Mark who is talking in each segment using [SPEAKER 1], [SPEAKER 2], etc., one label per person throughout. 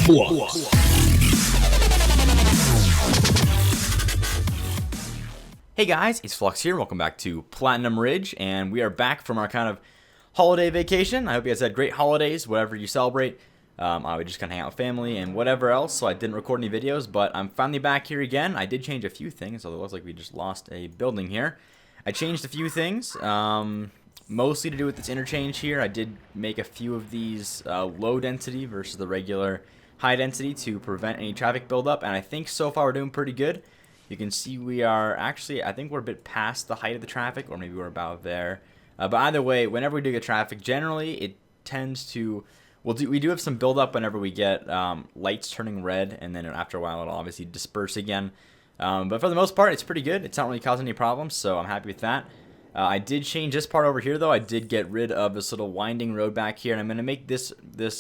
[SPEAKER 1] Flux.
[SPEAKER 2] Hey guys, it's Flux here. Welcome back to Platinum Ridge, and we are back from our kind of holiday vacation. I hope you guys had great holidays, whatever you celebrate. I would just kind of hang out with family and whatever else, so I didn't record any videos, but I'm finally back here again. I did change a few things, although it looks like we just lost a building here. I changed a few things, mostly to do with this interchange here. I did make a few of these low density versus the regular high density to prevent any traffic buildup, and I think so far we're doing pretty good. You can see we are actually, I think we're a bit past the height of the traffic, or maybe we're about there. But either way, whenever we do get traffic, generally it tends to, we do have some buildup whenever we get lights turning red, and then after a while it'll obviously disperse again. But for the most part, it's pretty good. It's not really causing any problems, so I'm happy with that. I did change this part over here, though. I did get rid of this little winding road back here, and I'm going to make this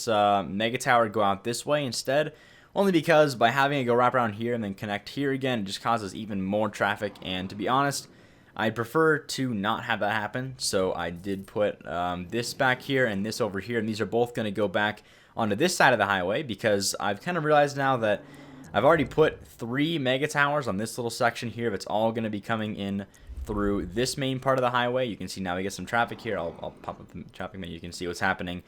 [SPEAKER 2] mega tower go out this way instead. Only because by having it go wrap around here and then connect here again, it just causes even more traffic. And to be honest, I prefer to not have that happen. So I did put this back here and this over here. And these are both going to go back onto this side of the highway because I've kind of realized now that I've already put 3 mega towers on this little section here. If it's all going to be coming in through this main part of the highway. You can see now we get some traffic here. I'll pop up the traffic menu. You can see what's happening.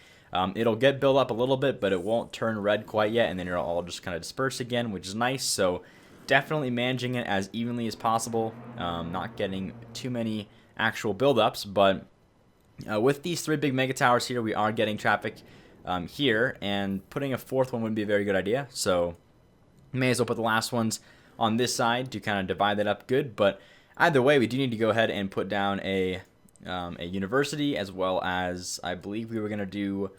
[SPEAKER 2] It'll get built up a little bit, but it won't turn red quite yet, and then it'll all just kind of disperse again, which is nice. So definitely managing it as evenly as possible, not getting too many actual buildups. But with these 3 big mega towers here, we are getting traffic here, and putting a 4th one wouldn't be a very good idea. So may as well put the last ones on this side to kind of divide that up good. But either way, we do need to go ahead and put down a university, as well as I believe we were going to do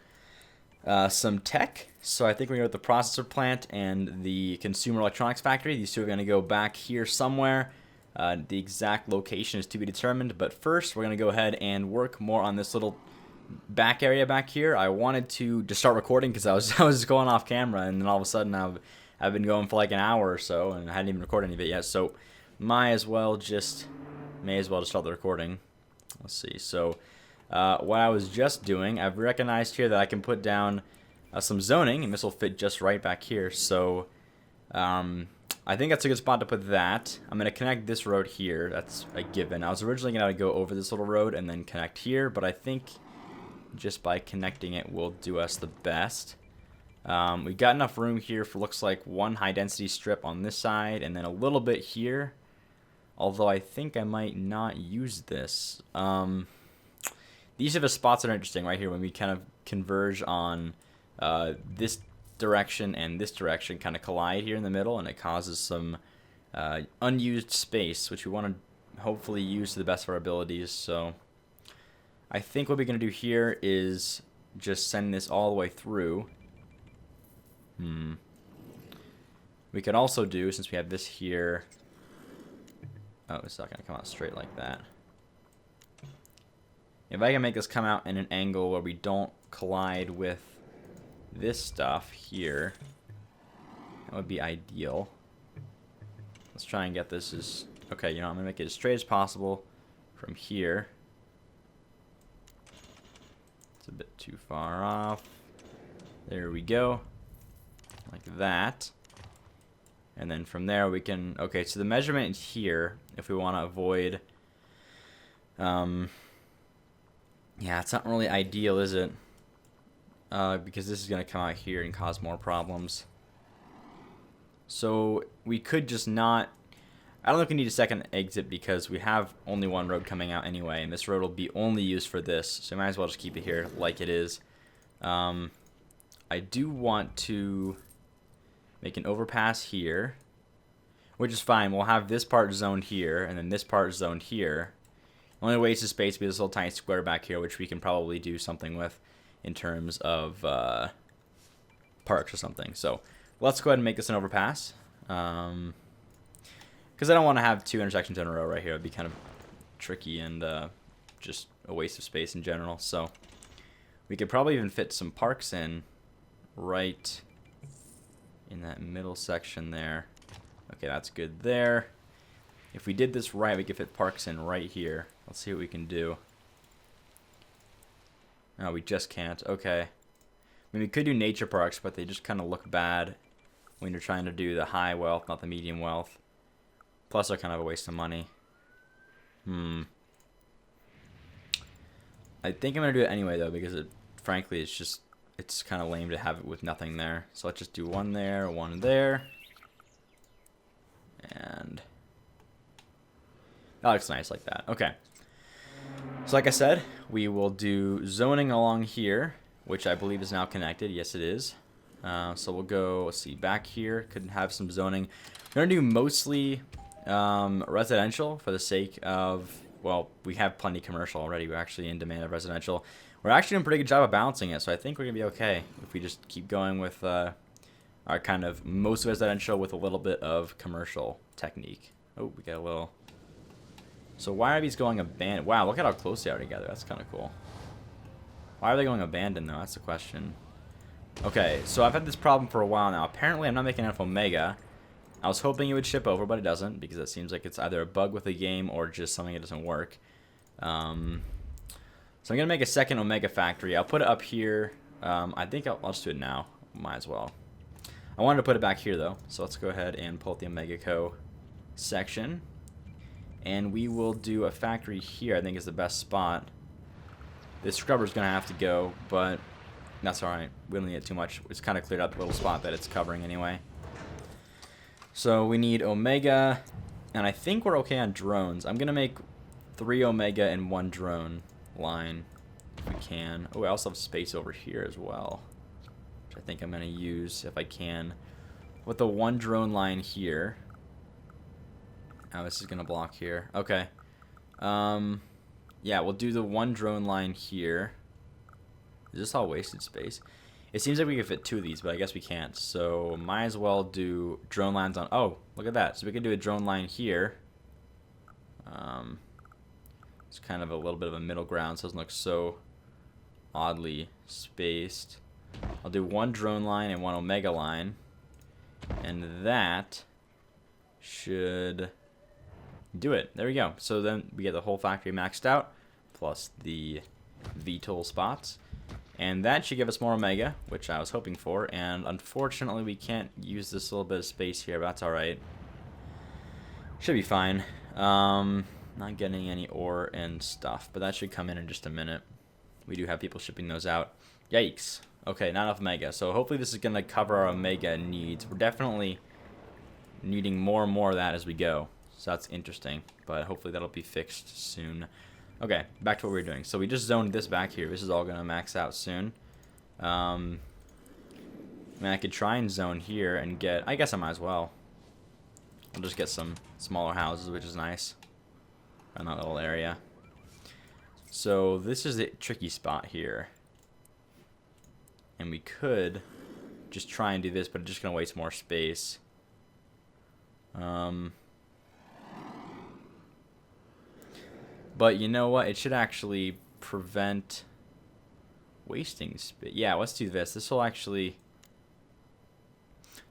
[SPEAKER 2] some tech. So I think we're going to go with the processor plant and the consumer electronics factory. These two are going to go back here somewhere. The exact location is to be determined, but first we're going to go ahead and work more on this little back area back here. I wanted to just start recording because I was going off camera, and then all of a sudden I've been going for like an hour or so, and I hadn't even recorded any of it yet. So may as well just start the recording. Let's see. So what I was just doing, I've recognized here that I can put down some zoning, and this will fit just right back here. So I think that's a good spot to put that. I'm going to connect this road here. That's a given. I was originally going to go over this little road and then connect here, but I think just by connecting it will do us the best. We've got enough room here for, looks like, 1 high density strip on this side, and then a little bit here. Although I think I might not use this. These are the spots that are interesting right here when we kind of converge on this direction and this direction kind of collide here in the middle, and it causes some unused space, which we want to hopefully use to the best of our abilities. So I think what we're going to do here is just send this all the way through. We could also do, since we have this here... Oh, it's not going to come out straight like that. If I can make this come out in an angle where we don't collide with this stuff here, that would be ideal. Let's try and get this as... Okay, you know, I'm going to make it as straight as possible from here. It's a bit too far off. There we go. Like that. And then from there we can, okay, so the measurement here, if we want to avoid, yeah, it's not really ideal, is it? Because this is going to come out here and cause more problems. So we could just not, I don't think we need a second exit because we have only 1 road coming out anyway, and this road will be only used for this, so we might as well just keep it here like it is. I do want to make an overpass here, which is fine. We'll have this part zoned here, and then this part zoned here. Only waste of space will be this little tiny square back here, which we can probably do something with in terms of parks or something. So let's go ahead and make this an overpass. Because I don't want to have 2 intersections in a row right here. It would be kind of tricky and just a waste of space in general. So we could probably even fit some parks in right in that middle section there. Okay, that's good there. If we did this right, we could fit parks in right here. Let's see what we can do. No, we just can't. Okay. I mean, we could do nature parks, but they just kind of look bad when you're trying to do the high wealth, not the medium wealth. Plus, they're kind of a waste of money. I think I'm going to do it anyway, though, because frankly, it's kind of lame to have it with nothing there. So let's just do one there, one there. And that looks nice like that. Okay. So like I said, we will do zoning along here, which I believe is now connected. Yes, it is. So we'll go, let's see, back here. Could have some zoning. We're going to do mostly residential for the sake of, well, we have plenty commercial already. We're actually in demand of residential. We're actually doing a pretty good job of balancing it, so I think we're going to be okay if we just keep going with our kind of most residential with a little bit of commercial technique. Oh, we got a little... So why are these going abandoned? Wow, look at how close they are together. That's kind of cool. Why are they going abandoned, though? That's the question. Okay, so I've had this problem for a while now. Apparently, I'm not making enough Omega. I was hoping it would ship over, but it doesn't, because it seems like it's either a bug with the game or just something that doesn't work. So I'm going to make a second Omega factory. I'll put it up here. I think I'll just do it now. Might as well. I wanted to put it back here, though. So let's go ahead and pull up the OmegaCo section. And we will do a factory here, I think is the best spot. This scrubber's going to have to go, but that's alright. We don't need it too much. It's kind of cleared out the little spot that it's covering anyway. So we need Omega, and I think we're okay on drones. I'm going to make 3 Omega and 1 drone line, if we can. Oh, I also have space over here as well, which I think I'm going to use if I can. With the 1 drone line here. Oh, this is going to block here. Okay. Yeah, we'll do the 1 drone line here. Is this all wasted space? It seems like we could fit 2 of these, but I guess we can't. So might as well do drone lines on... Oh, look at that. So we could do a drone line here. It's kind of a little bit of a middle ground, so it doesn't look so oddly spaced. I'll do 1 drone line and 1 Omega line. And that should do it. There we go. So then we get the whole factory maxed out, plus the VTOL spots. And that should give us more Omega, which I was hoping for. And unfortunately, we can't use this little bit of space here, but that's alright. Should be fine. Not getting any ore and stuff, but that should come in just a minute. We do have people shipping those out. Yikes. Okay, not enough Omega. So hopefully this is going to cover our Omega needs. We're definitely needing more and more of that as we go. So that's interesting, but hopefully that'll be fixed soon. Okay, back to what we were doing. So we just zoned this back here. This is all going to max out soon. I mean, I could try and zone here and get... I guess I might as well. I'll just get some smaller houses, which is nice. In that little area. So this is the tricky spot here. And we could just try and do this, but it's just going to waste more space. But you know what? It should actually prevent wasting space. Yeah, let's do this. This will actually...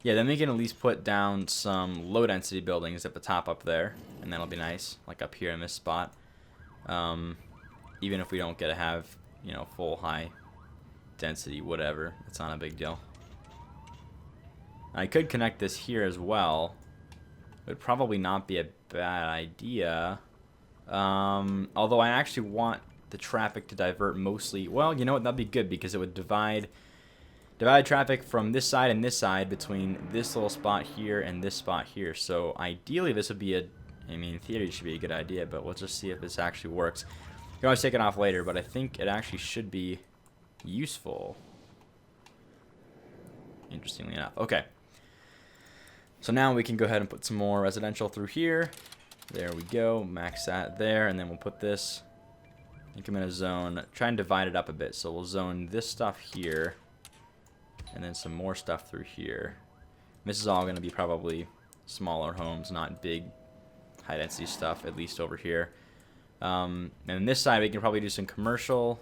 [SPEAKER 2] Yeah, then we can at least put down some low-density buildings at the top up there. And that'll be nice, like up here in this spot. Even if we don't get to have, you know, full high density, whatever. It's not a big deal. I could connect this here as well. It would probably not be a bad idea. Although I actually want the traffic to divert mostly... Well, you know what? That'd be good because it would divide traffic from this side and this side between this little spot here and this spot here. So ideally this would be a... I mean, in theory it should be a good idea, but we'll just see if this actually works. You can always take it off later, but I think it actually should be useful. Interestingly enough. Okay. So now we can go ahead and put some more residential through here. There we go. Max that there, and then we'll put this... I think I'm going to zone... Try and divide it up a bit. So we'll zone this stuff here, and then some more stuff through here. This is all going to be probably smaller homes, not big high-density stuff, at least over here. And on this side, we can probably do some commercial.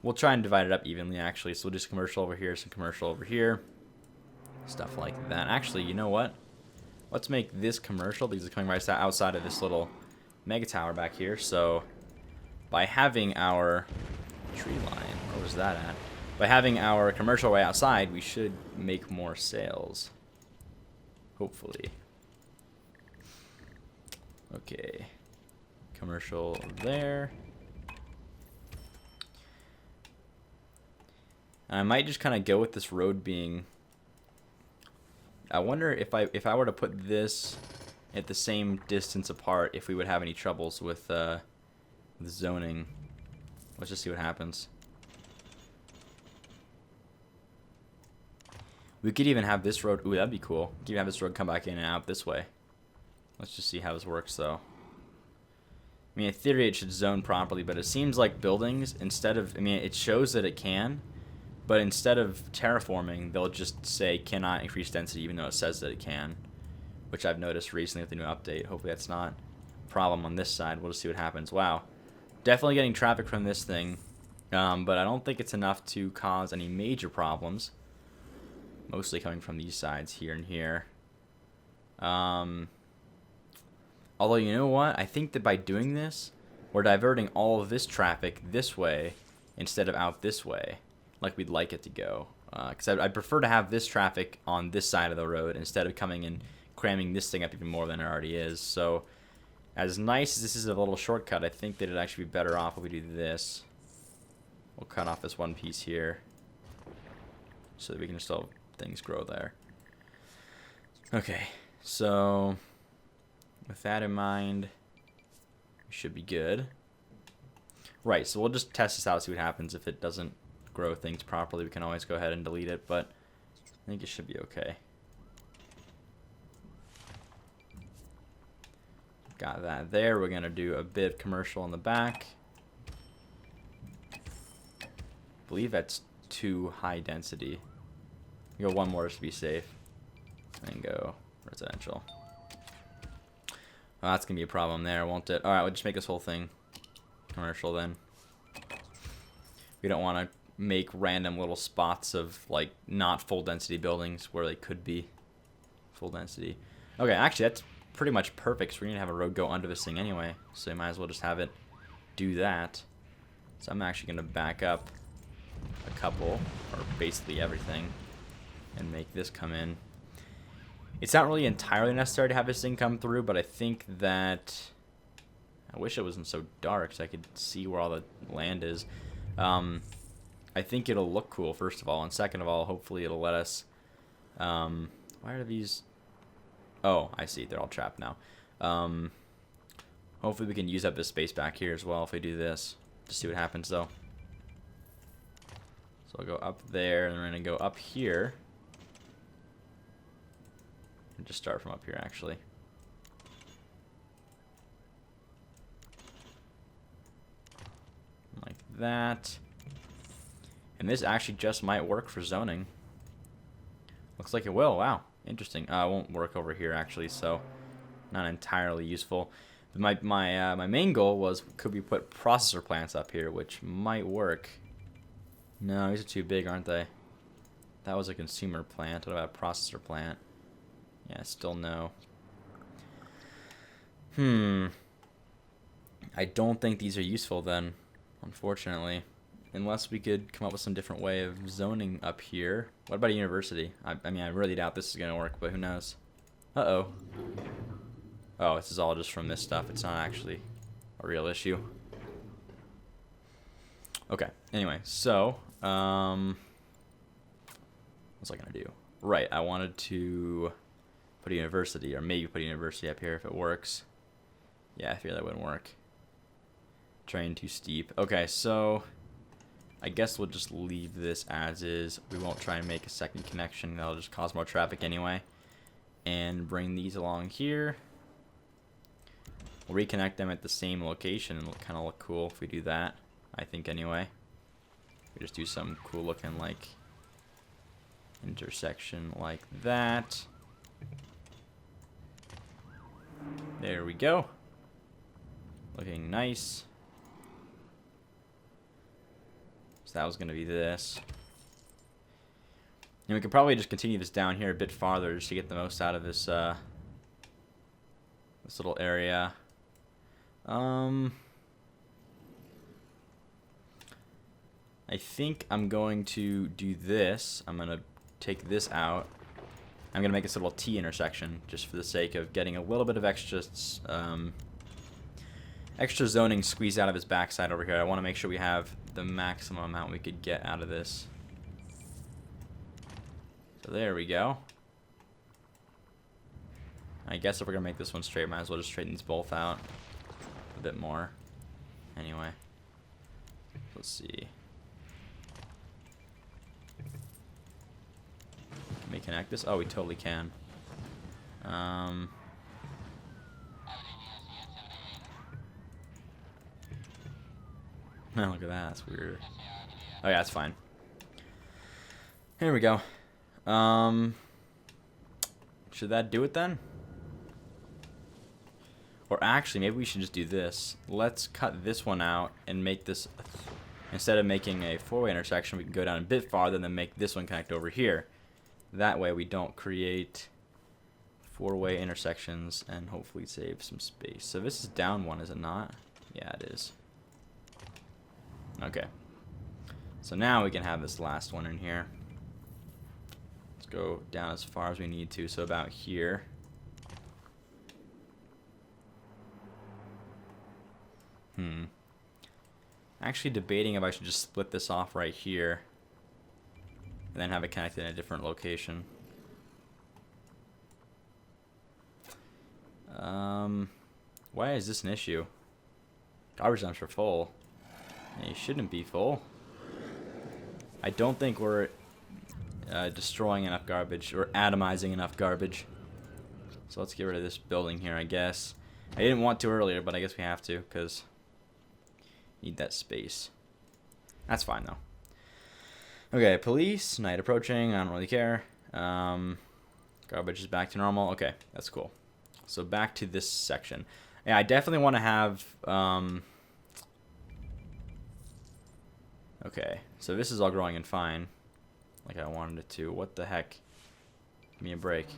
[SPEAKER 2] We'll try and divide it up evenly, actually. So we'll do some commercial over here, some commercial over here. Stuff like that. Actually, you know what? Let's make this commercial because it's coming right outside of this little mega tower back here. So by having our tree line, where was that at? by having our commercial way outside, we should make more sales. Hopefully. Okay. Commercial there. I might just kind of go with this road being... I wonder if I were to put this at the same distance apart, if we would have any troubles with zoning. Let's just see what happens. We could even have this road... Ooh, that'd be cool. We could even have this road come back in and out this way. Let's just see how this works, though. I mean, in theory, it should zone properly, but it seems like buildings, instead of... I mean, it shows that it can, but instead of terraforming, they'll just say cannot increase density, even though it says that it can, which I've noticed recently with the new update. Hopefully that's not a problem on this side. We'll just see what happens. Wow. Definitely getting traffic from this thing, but I don't think it's enough to cause any major problems. Mostly coming from these sides here and here. Although, you know what? I think that by doing this, we're diverting all of this traffic this way instead of out this way, like we'd like it to go. Because I'd prefer to have this traffic on this side of the road instead of coming and cramming this thing up even more than it already is. So, as nice as this is a little shortcut, I think that it'd actually be better off if we do this. We'll cut off this one piece here so that we can still have things grow there. Okay, so with that in mind, we should be good. Right, so we'll just test this out, see what happens. If it doesn't grow things properly, we can always go ahead and delete it, but I think it should be okay. Got that there. We're going to do a bit of commercial in the back. I believe that's too high density. Go one more just to be safe. And go residential. Well, that's going to be a problem there, won't it? Alright, we'll just make this whole thing commercial then. We don't want to make random little spots of, like, not full density buildings where they could be full density. Okay, actually, that's pretty much perfect. So we're going to have a road go under this thing anyway. So you might as well just have it do that. So I'm actually going to back up a couple, or basically everything, and make this come in. It's not really entirely necessary to have this thing come through, but I think that... I wish it wasn't so dark so I could see where all the land is. I think it'll look cool, first of all, and second of all, hopefully it'll let us... why are these... Oh, I see. They're all trapped now. Hopefully we can use up this space back here as well if we do this. Just see what happens, though. So I'll go up there, and we're going to go up here. And just start from up here, actually. Like that. And this actually just might work for zoning. Looks like it will. Wow. Interesting. It won't work over here, actually, so not entirely useful. My main goal was, could we put processor plants up here, which might work. No, these are too big, aren't they? That was a consumer plant. What about a processor plant? Yeah, still no. I don't think these are useful then, unfortunately. Unless we could come up with some different way of zoning up here. What about a university? I mean, I really doubt this is going to work, but who knows? Uh-oh. Oh, this is all just from this stuff. It's not actually a real issue. Okay, anyway, so, what was I going to do? Right, I wanted to put a university, or maybe put a university up here if it works. Yeah, I fear that wouldn't work. Terrain too steep. Okay, so I guess we'll just leave this as is. We won't try and make a second connection. That'll just cause more traffic anyway. And bring these along here. We'll reconnect them at the same location and it'll kind of look cool if we do that. I think anyway. We just do some cool looking like intersection like that. There we go. Looking nice. So that was going to be this. And we could probably just continue this down here a bit farther just to get the most out of this this little area. I I think I'm going to do this. I'm going to take this out. I'm going to make this a little T intersection just for the sake of getting a little bit of extra zoning squeezed out of his backside over here. I want to make sure we have the maximum amount we could get out of this. So there we go. I guess if we're going to make this one straight, might as well just straighten these both out a bit more. Anyway, let's see. Can we connect this? Oh, we totally can. Look at that. That's weird. Oh yeah, that's fine. Here we go. Should that do it then? Or actually, maybe we should just do this. Let's cut this one out and make this, instead of making a four-way intersection, we can go down a bit farther and then make this one connect over here. That way we don't create four-way intersections and hopefully save some space. So this is down one, is it not? Yeah, it is. Okay. So now we can have this last one in here. Let's go down as far as we need to, so about here. Actually debating if I should just split this off right here and then have it connected in a different location. Why is this an issue? Garbage dumps are full. They shouldn't be full. I don't think we're destroying enough garbage or atomizing enough garbage. So let's get rid of this building here, I guess. I didn't want to earlier, but I guess we have to because need that space. That's fine though. Okay, police, night approaching, I don't really care. Garbage is back to normal. Okay, that's cool. So back to this section. Yeah, I definitely want to have okay, so this is all growing in fine like I wanted it to. What the heck? Give me a break.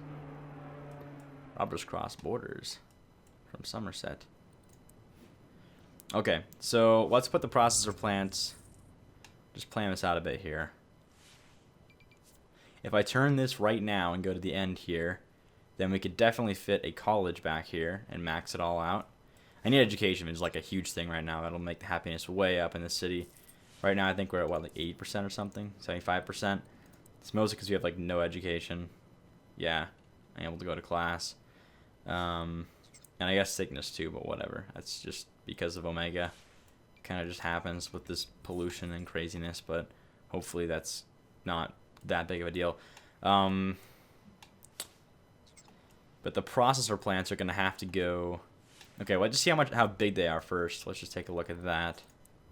[SPEAKER 2] Robbers cross borders from Somerset. Okay, so let's put the processor plants, just plan this out a bit here. If I turn this right now and go to the end here, then we could definitely fit a college back here and max it all out. I need education, it's like a huge thing right now. That'll make the happiness way up in the city. Right now I think we're at what, like 80% or something? 75%? It's mostly because we have like no education. Yeah, I'm able to go to class. And I guess sickness too, but whatever. That's just because of Omega. It kind of just happens with this pollution and craziness, but hopefully that's not that big of a deal. But the processor plants are going to have to go... Okay, well, let's just see how big they are first. Let's just take a look at that.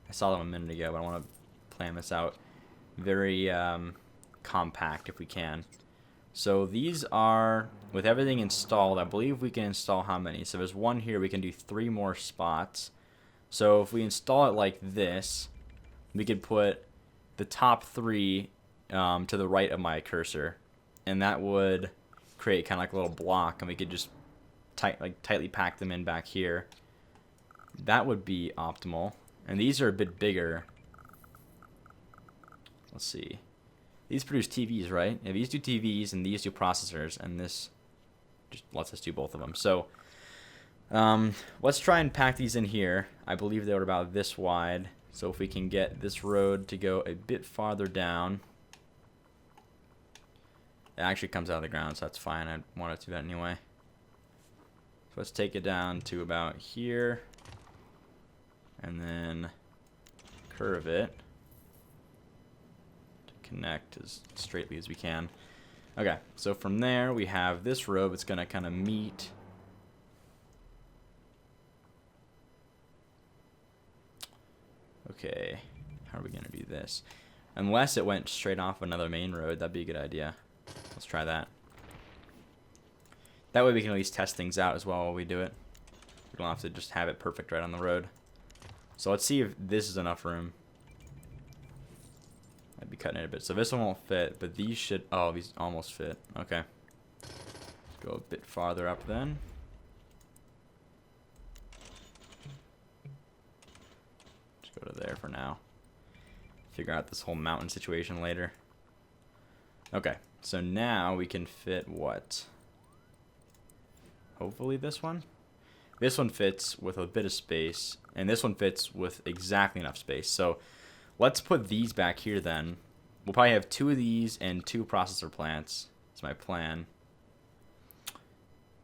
[SPEAKER 2] I saw them a minute ago, but I want to plan this out very compact if we can. So these are, with everything installed, I believe we can install how many? So there's one here, we can do 3 more spots. So if we install it like this, we could put the top 3 to the right of my cursor, and that would create kind of like a little block, and we could just tightly pack them in back here. That would be optimal. And these are a bit bigger. Let's see. These produce TVs, right? Yeah, these do TVs and these do processors, and this just lets us do both of them. So let's try and pack these in here. I believe they were about this wide. So if we can get this road to go a bit farther down. It actually comes out of the ground, so that's fine. I want to do that anyway. So let's take it down to about here. And then curve it. Connect as straightly as we can. Okay, so from there we have this road that's going to kind of meet. Okay, how are we going to do this? Unless it went straight off another main road, that'd be a good idea. Let's try that. That way we can at least test things out as well while we do it. We don't have to just have it perfect right on the road. So let's see if this is enough room. I'd be cutting it a bit. So this one won't fit, but these should... Oh, these almost fit. Okay. Go a bit farther up then. Just go to there for now. figure out this whole mountain situation later. Okay, so now we can fit what? Hopefully this one? This one fits with a bit of space, and this one fits with exactly enough space. So let's put these back here then. We'll probably have 2 of these and 2 processor plants. That's my plan.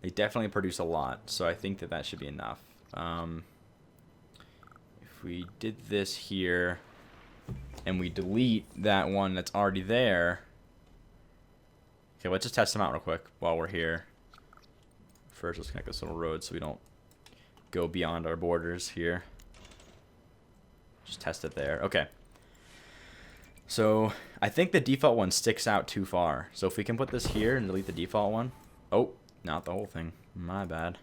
[SPEAKER 2] They definitely produce a lot, so I think that that should be enough. If we did this here, and we delete that one that's already there. Okay, let's just test them out real quick while we're here. First, let's connect this little road so we don't go beyond our borders here. Just test it there. Okay. So I think the default one sticks out too far. So if we can put this here and delete the default one. Oh, not the whole thing. My bad.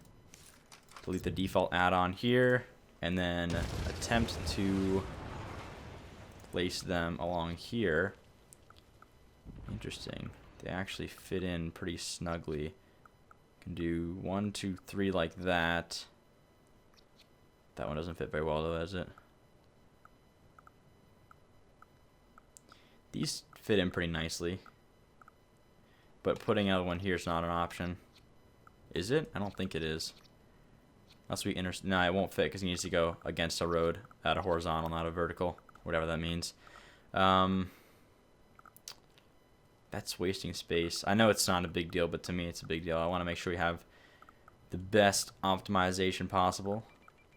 [SPEAKER 2] Delete the default add-on here, and then attempt to place them along here. Interesting. They actually fit in pretty snugly. Can do 1, 2, 3 like that. That one doesn't fit very well though, does it? These fit in pretty nicely. But putting another one here is not an option. Is it? I don't think it is. Unless we no, it won't fit because it needs to go against a road at a horizontal, not a vertical. Whatever that means. That's wasting space. I know it's not a big deal, but to me it's a big deal. I want to make sure we have the best optimization possible.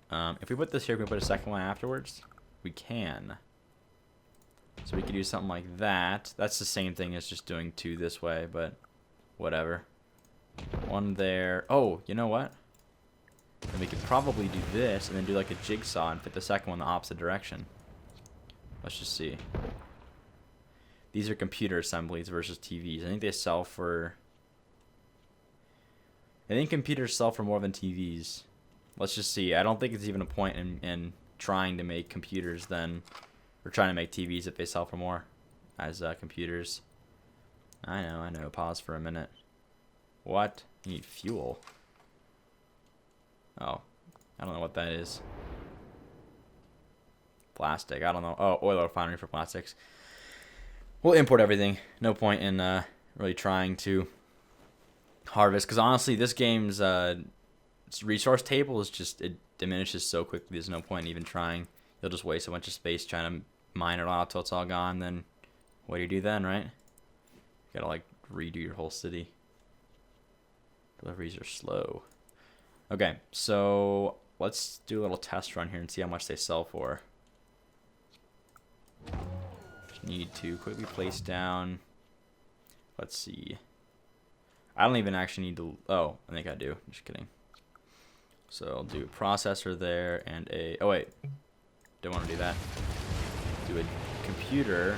[SPEAKER 2] If we put this here, can we put a second one afterwards? We can. So we could do something like that. That's the same thing as just doing 2 this way, but whatever. 1 there. Oh, you know what? Then we could probably do this and then do like a jigsaw and fit the second one in the opposite direction. Let's just see. These are computer assemblies versus TVs. I think they sell for... I think computers sell for more than TVs. Let's just see. I don't think it's even a point in trying to make computers then... Or trying to make TVs if they sell for more as computers. I know. Pause for a minute. What? You need fuel. Oh. I don't know what that is. Plastic. I don't know. Oh, oil refinery for plastics. We'll import everything. No point in really trying to harvest. Because honestly, this game's resource table is just... It diminishes so quickly. There's no point in even trying. You'll just waste a bunch of space trying to mine it all till it's all gone. Then what do you do then, right? You gotta like redo your whole city. Deliveries are slow. Okay, so let's do a little test run here and see how much they sell for. Just need to quickly place down. Let's see. I don't even actually need to... Oh, I think I do. Just kidding. So I'll do a processor there and a... Oh, wait. Don't want to do that. Do a computer.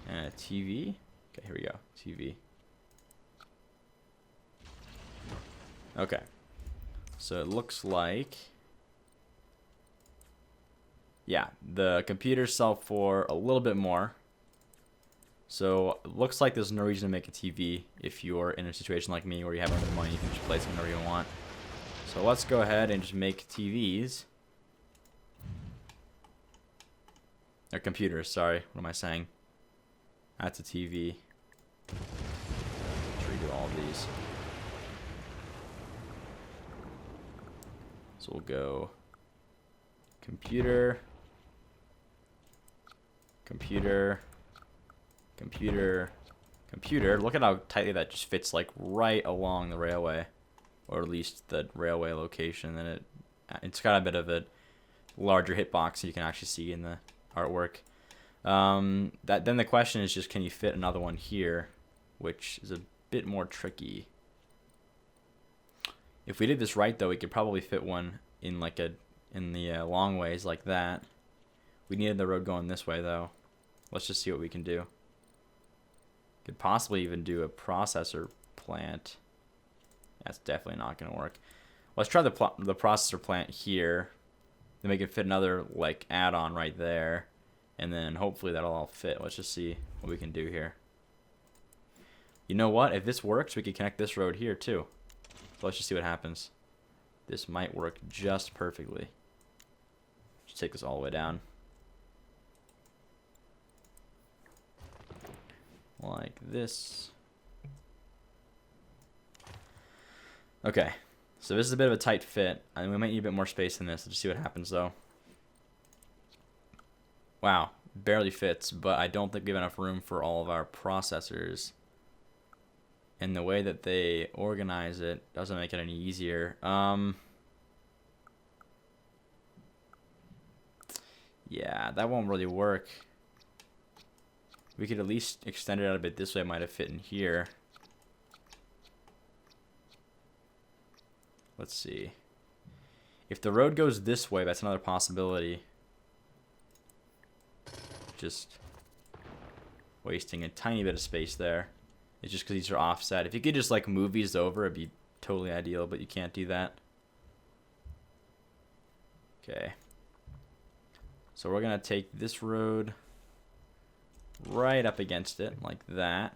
[SPEAKER 2] And a TV. Okay, here we go. TV. Okay. So it looks like... Yeah, the computers sell for a little bit more. So it looks like there's no reason to make a TV if you're in a situation like me where you have unlimited money. You can just place them whenever you want. So let's go ahead and just make TVs. Or computers, sorry. What am I saying? That's a TV. Let's redo all of these. So we'll go computer, computer, computer, computer. Look at how tightly that just fits like right along the railway. Or at least the railway location. And it's got a bit of a larger hitbox so you can actually see in the artwork. Then the question is just, can you fit another one here, which is a bit more tricky. If we did this right though, we could probably fit one in like in the long ways like that. We needed the road going this way though. Let's just see what we can do. Could possibly even do a processor plant. That's definitely not going to work. Let's try the processor plant here. Then we can fit another like add-on right there. And then hopefully that'll all fit. Let's just see what we can do here. You know what? If this works, we can connect this road here too. So let's just see what happens. This might work just perfectly. Just take this all the way down. Like this. Okay, so this is a bit of a tight fit. I mean, we might need a bit more space than this. Let's just see what happens, though. Wow, barely fits, but I don't think we have enough room for all of our processors. And the way that they organize it doesn't make it any easier. Yeah, that won't really work. We could at least extend it out a bit this way. It might have fit in here. Let's see. If the road goes this way, that's another possibility. Just wasting a tiny bit of space there. It's just because these are offset. If you could just like move these over, it'd be totally ideal, but you can't do that. Okay. So we're going to take this road right up against it, like that.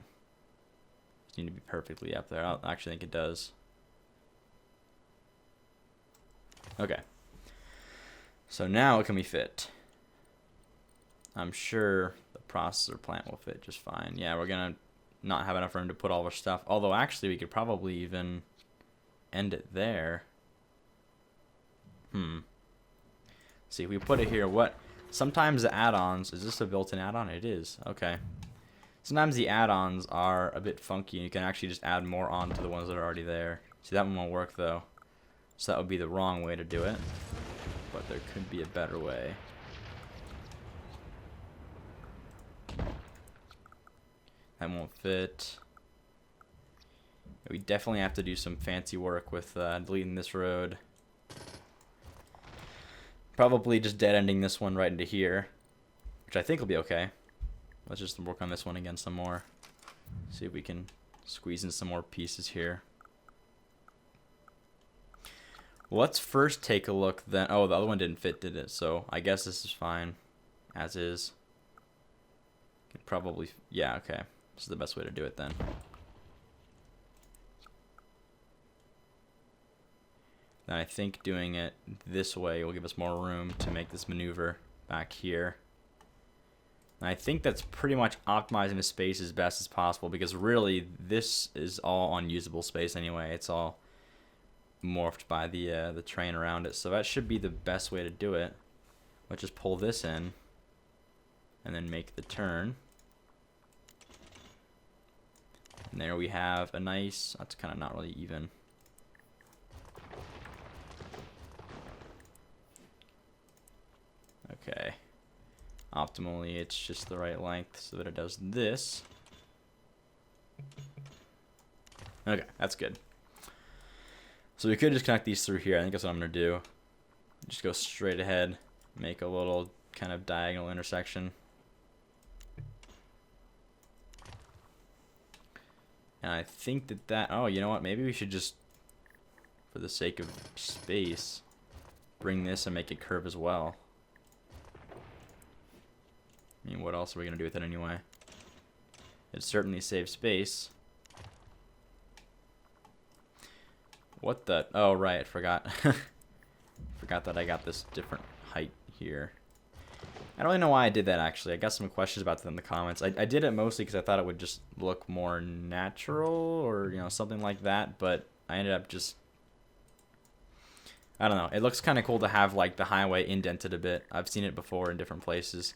[SPEAKER 2] Just need to be perfectly up there. I actually think it does. Okay. So now it can be fit. I'm sure the processor plant will fit just fine. Yeah, we're going to not have enough room to put all our stuff. Although, actually, we could probably even end it there. See, if we put it here, what... Sometimes the add-ons... Is this a built-in add-on? It is. Okay. Sometimes the add-ons are a bit funky, and you can actually just add more on to the ones that are already there. See, that one won't work, though. So that would be the wrong way to do it. But there could be a better way. That won't fit. We definitely have to do some fancy work with deleting this road. Probably just dead-ending this one right into here, which I think will be okay. Let's just work on this one again some more. See if we can squeeze in some more pieces here. Well, let's first take a look then. Oh, the other one didn't fit, did it? So I guess this is fine, as is. Could probably, yeah, okay. This is the best way to do it then. Then I think doing it this way will give us more room to make this maneuver back here. And I think that's pretty much optimizing the space as best as possible, because really this is all unusable space anyway. It's all morphed by the train around it, so that should be the best way to do it. Let's just pull this in and then make the turn. And there we have a nice, that's kind of not really even. Okay. Optimally, it's just the right length so that it does this. Okay, that's good. So we could just connect these through here. I think that's what I'm going to do. Just go straight ahead, make a little kind of diagonal intersection. And I think that, oh, you know what? Maybe we should just, for the sake of space, bring this and make it curve as well. I mean, what else are we going to do with it anyway? It certainly saves space. What the? Oh, right. Forgot. Forgot that I got this different height here. I don't really know why I did that, actually. I got some questions about that in the comments. I did it mostly because I thought it would just look more natural or, you know, something like that. But I ended up just... I don't know. It looks kind of cool to have, like, the highway indented a bit. I've seen it before in different places.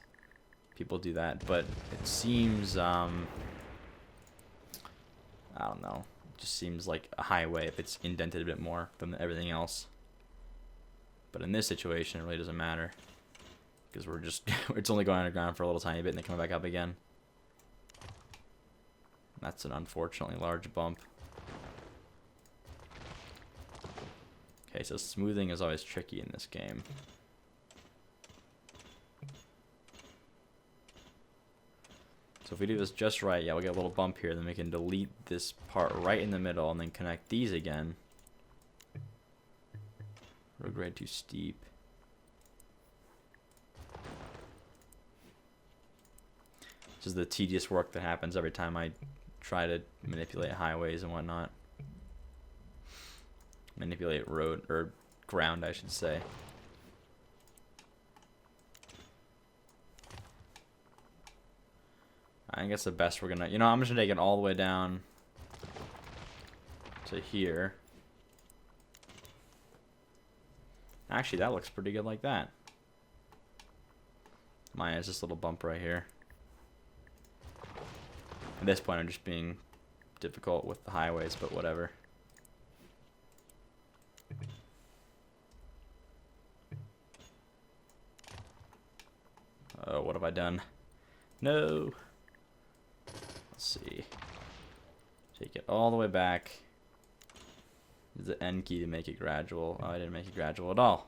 [SPEAKER 2] People do that. But it seems... I don't know. It just seems like a highway if it's indented a bit more than everything else. But in this situation, it really doesn't matter. Because we're just, it's only going underground for a little tiny bit and then coming back up again. That's an unfortunately large bump. Okay, so smoothing is always tricky in this game. So if we do this just right, yeah, we'll get a little bump here, then we can delete this part right in the middle and then connect these again. Road grade too steep. This is the tedious work that happens every time I try to manipulate highways and whatnot. Manipulate road, or ground, I should say. I guess the best we're gonna, you know, I'm just gonna take it all the way down to here. Actually, that looks pretty good like that. Minus this little bump right here. At this point, I'm just being difficult with the highways, but whatever. Oh, what have I done? No. Let's see. Take it all the way back. Use the N key to make it gradual. Oh, I didn't make it gradual at all.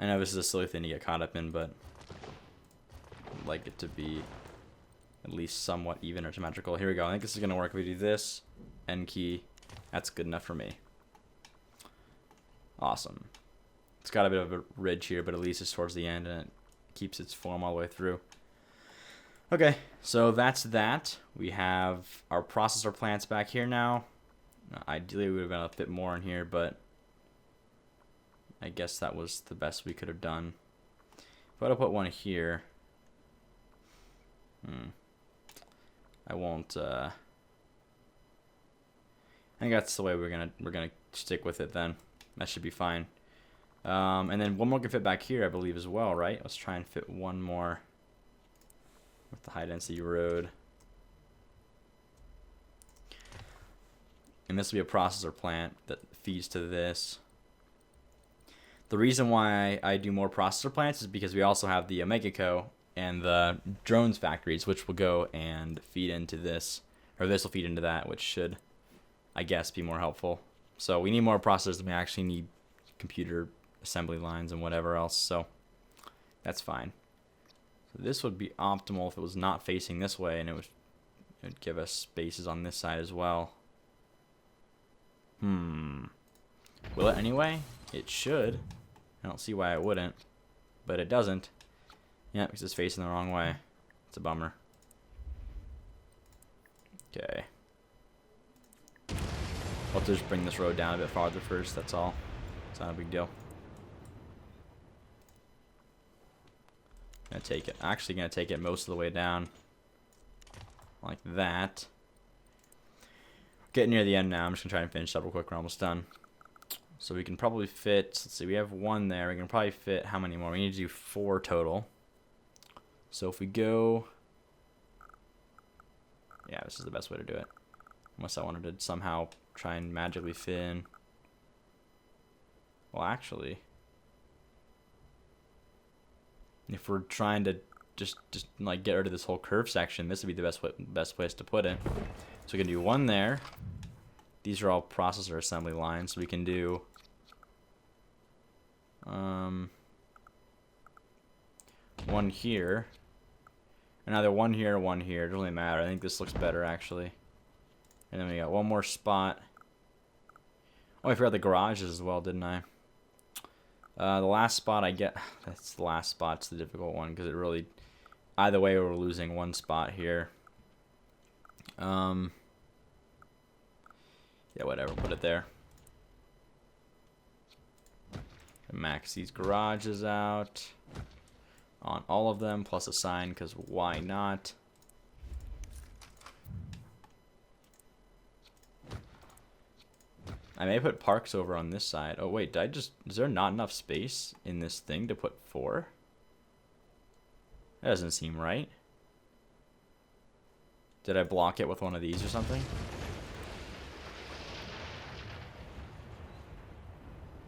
[SPEAKER 2] I know this is a silly thing to get caught up in, but I'd like it to be at least somewhat even or symmetrical. Here we go. I think this is going to work. If we do this, N key, that's good enough for me. Awesome. It's got a bit of a ridge here, but at least it's towards the end, and it keeps its form all the way through. Okay, so that's that. We have our processor plants back here now. Ideally, we would have been a bit more in here, but I guess that was the best we could have done. If I put one here, I won't. I think that's the way we're gonna stick with it. Then that should be fine. And then one more can fit back here, I believe, as well, right? Let's try and fit one more with the high density road. And this will be a processor plant that feeds to this. The reason why I do more processor plants is because we also have the OmegaCo and the drones factories, which will go and feed into this, or this will feed into that, which should, I guess, be more helpful. So we need more processors than we actually need computer assembly lines and whatever else, so that's fine. So this would be optimal if it was not facing this way, and it would give us spaces on this side as well. Will it anyway? It should. I don't see why it wouldn't, but it doesn't. Yeah, because it's facing the wrong way. It's a bummer. Okay. I'll just bring this road down a bit farther first, that's all. It's not a big deal. Actually gonna take it most of the way down. Like that. Getting near the end now. I'm just gonna try and finish up real quick. We're almost done. So we can probably fit, let's see, we have one there. We can probably fit how many more? We need to do 4 total. So if we go, yeah, this is the best way to do it. Unless I wanted to somehow try and magically fit in. Well, actually, if we're trying to just like get rid of this whole curve section, this would be the best place to put it. So we can do one there. These are all processor assembly lines. So we can do one here, and either one here or one here. It doesn't really matter. I think this looks better actually. And then we got one more spot. Oh, I forgot the garages as well, didn't I? The last spot I get, that's the last spot's the difficult one because it really, either way we're losing one spot here. Yeah, whatever, put it there. Max these garages out on all of them, plus a sign, because why not? I may put parks over on this side. Oh wait, is there not enough space in this thing to put 4? That doesn't seem right. Did I block it with one of these or something?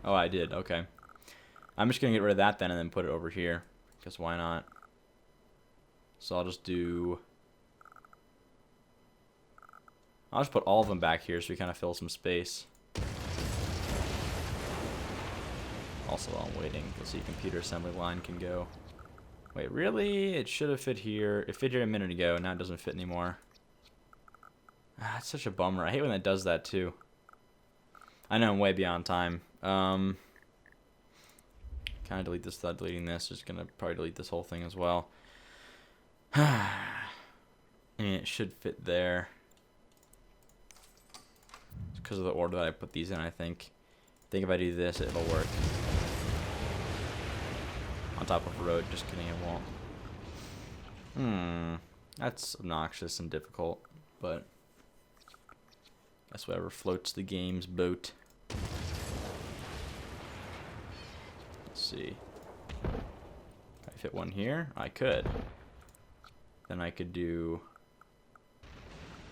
[SPEAKER 2] Oh, I did, okay. I'm just gonna get rid of that then and then put it over here, because why not? So I'll just put all of them back here so we kind of fill some space. Also, while I'm waiting, you'll see computer assembly line can go. Wait, really? It should have fit here. It fit here a minute ago, now it doesn't fit anymore. Ah, it's such a bummer. I hate when that does that too. I know I'm way beyond time. Kind of delete this without deleting this. Just gonna probably delete this whole thing as well. I mean, it should fit there. It's because of the order that I put these in, I think. think if I do this, it'll work. On top of a road, just kidding, it won't. That's obnoxious and difficult, but that's whatever floats the game's boat. Let's see. If I fit one here, I could. Then I could do...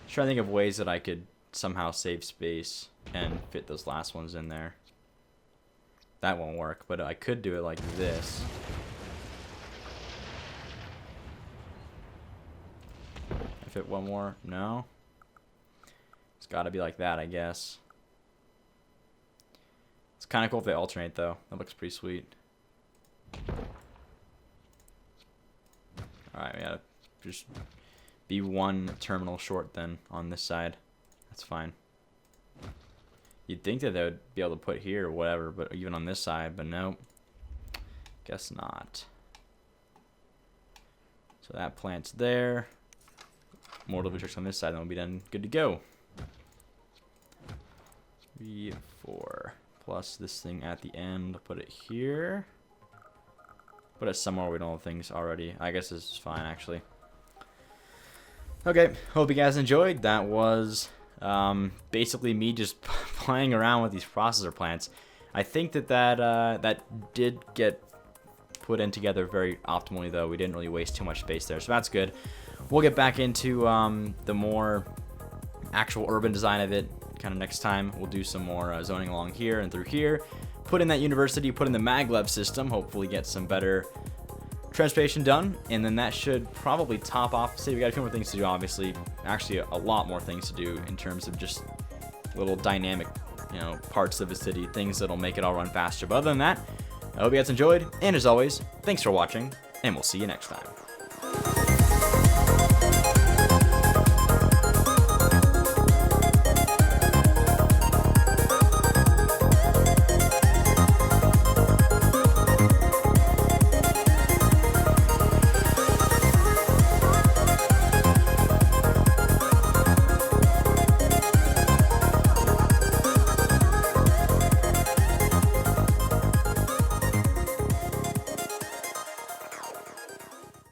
[SPEAKER 2] trying to think of ways that I could somehow save space and fit those last ones in there. That won't work, but I could do it like this. Fit one more? No. It's got to be like that, I guess. It's kind of cool if they alternate, though. That looks pretty sweet. Alright, we gotta just be one terminal short then on this side. That's fine. You'd think that they would be able to put here or whatever, but even on this side, but nope. Guess not. So that plant's there. More little tricks on this side, then we'll be done. Good to go. 3, 4. Plus this thing at the end. Put it here. Put it somewhere where we don't have things already. I guess this is fine, actually. Okay, hope you guys enjoyed. That was basically me just playing around with these processor plants. I think that did get put in together very optimally, though. We didn't really waste too much space there, so that's good. We'll get back into the more actual urban design of it kind of next time. We'll do some more zoning along here and through here. Put in that university, put in the maglev system, hopefully get some better transportation done, and then that should probably top off the city. We got a few more things to do, obviously. Actually, a lot more things to do in terms of just little dynamic, parts of the city, things that'll make it all run faster. But other than that, I hope you guys enjoyed, and as always, thanks for watching, and we'll see you next time.